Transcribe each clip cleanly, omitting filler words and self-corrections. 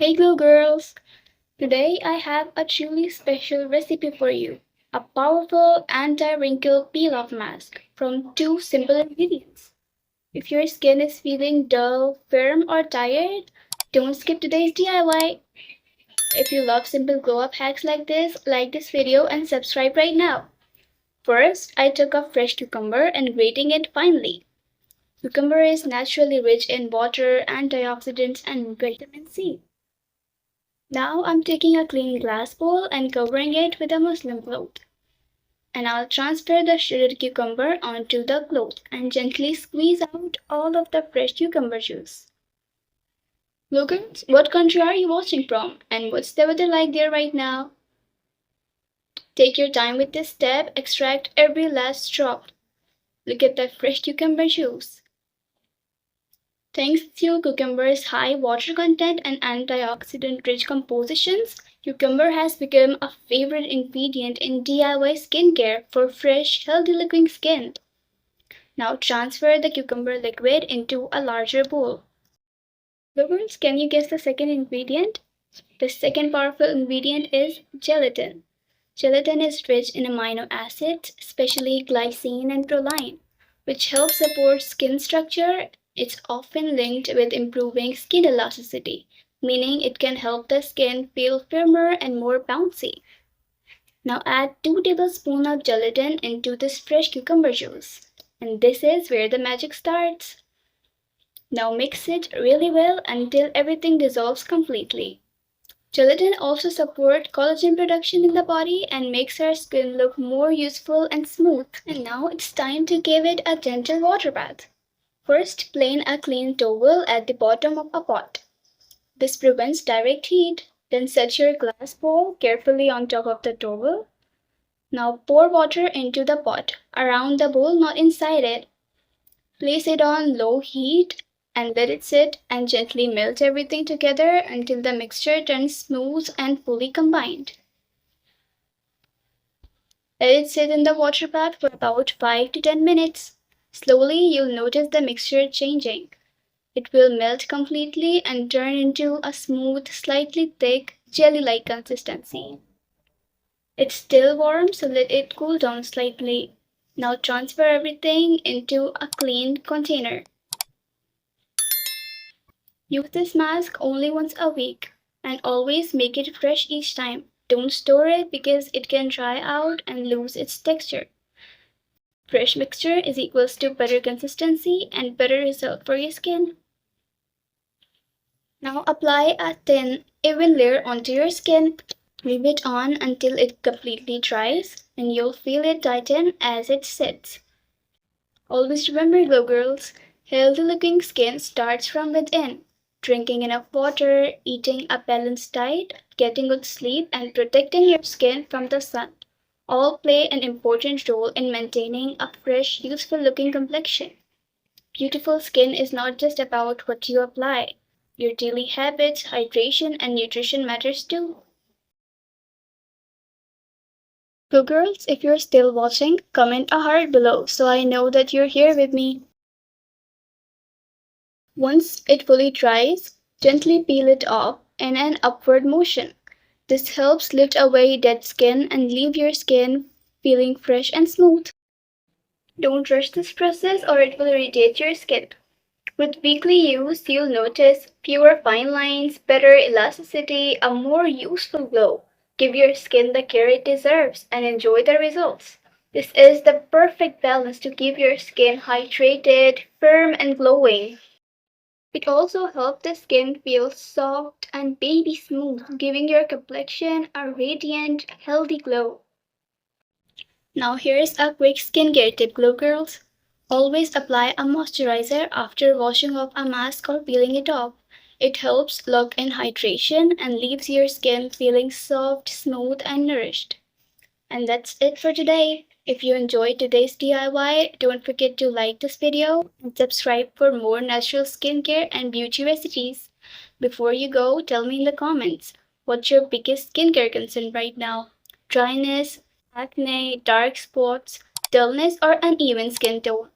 Hey Glow Girls! Today I have a truly special recipe for you. A powerful anti-wrinkle peel-off mask from two simple ingredients. If your skin is feeling dull, firm or tired, don't skip today's DIY. If you love simple glow-up hacks like this, like this video and subscribe right now. First, I took a fresh cucumber and grating it finely. Cucumber is naturally rich in water, antioxidants and vitamin C. Now I'm taking a clean glass bowl and covering it with a muslin cloth. And I'll transfer the shredded cucumber onto the cloth and gently squeeze out all of the fresh cucumber juice. Look, what country are you watching from? And what's the weather like there right now? Take your time with this step, extract every last drop. Look at the fresh cucumber juice. Thanks to cucumber's high water content and antioxidant-rich compositions, cucumber has become a favorite ingredient in DIY skincare for fresh, healthy-looking skin. Now transfer the cucumber liquid into a larger bowl. Lovers, can you guess the second ingredient? The second powerful ingredient is gelatin. Gelatin is rich in amino acids, especially glycine and proline, which help support skin structure. It's often linked with improving skin elasticity, meaning it can help the skin feel firmer and more bouncy. Now add 2 tablespoons of gelatin into this fresh cucumber juice. And this is where the magic starts. Now mix it really well until everything dissolves completely. Gelatin also supports collagen production in the body and makes our skin look more youthful and smooth. And now it's time to give it a gentle water bath. First, place a clean towel at the bottom of a pot. This prevents direct heat. Then set your glass bowl carefully on top of the towel. Now pour water into the pot, around the bowl, not inside it. Place it on low heat and let it sit and gently melt everything together until the mixture turns smooth and fully combined. Let it sit in the water bath for about 5 to 10 minutes. Slowly, you'll notice the mixture changing. It will melt completely and turn into a smooth, slightly thick, jelly-like consistency. It's still warm, so let it cool down slightly. Now transfer everything into a clean container. Use this mask only once a week and always make it fresh each time. Don't store it because it can dry out and lose its texture. Fresh mixture is equals to better consistency and better result for your skin. Now apply a thin, even layer onto your skin. Leave it on until it completely dries and you'll feel it tighten as it sits. Always remember, Glow Girls, healthy looking skin starts from within. Drinking enough water, eating a balanced diet, getting good sleep and protecting your skin from the sun all play an important role in maintaining a fresh, youthful looking complexion. Beautiful skin is not just about what you apply. Your daily habits, hydration, and nutrition matters too. So girls, if you're still watching, comment a heart below so I know that you're here with me. Once it fully dries, gently peel it off in an upward motion. This helps lift away dead skin and leave your skin feeling fresh and smooth. Don't rush this process or it will irritate your skin. With weekly use, you'll notice fewer fine lines, better elasticity, a more youthful glow. Give your skin the care it deserves and enjoy the results. This is the perfect balance to keep your skin hydrated, firm, and glowing. It also helps the skin feel soft and baby smooth, giving your complexion a radiant, healthy glow. Now here's a quick skincare tip, Glow Girls. Always apply a moisturizer after washing off a mask or peeling it off. It helps lock in hydration and leaves your skin feeling soft, smooth, and nourished. And that's it for today. If you enjoyed today's DIY, don't forget to like this video and subscribe for more natural skincare and beauty recipes. Before you go, tell me in the comments, what's your biggest skincare concern right now? Dryness, acne, dark spots, dullness, or uneven skin tone?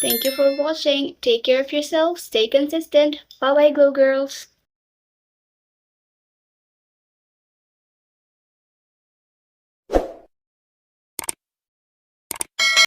Thank you for watching. Take care of yourself, stay consistent. Bye bye, Glow Girls.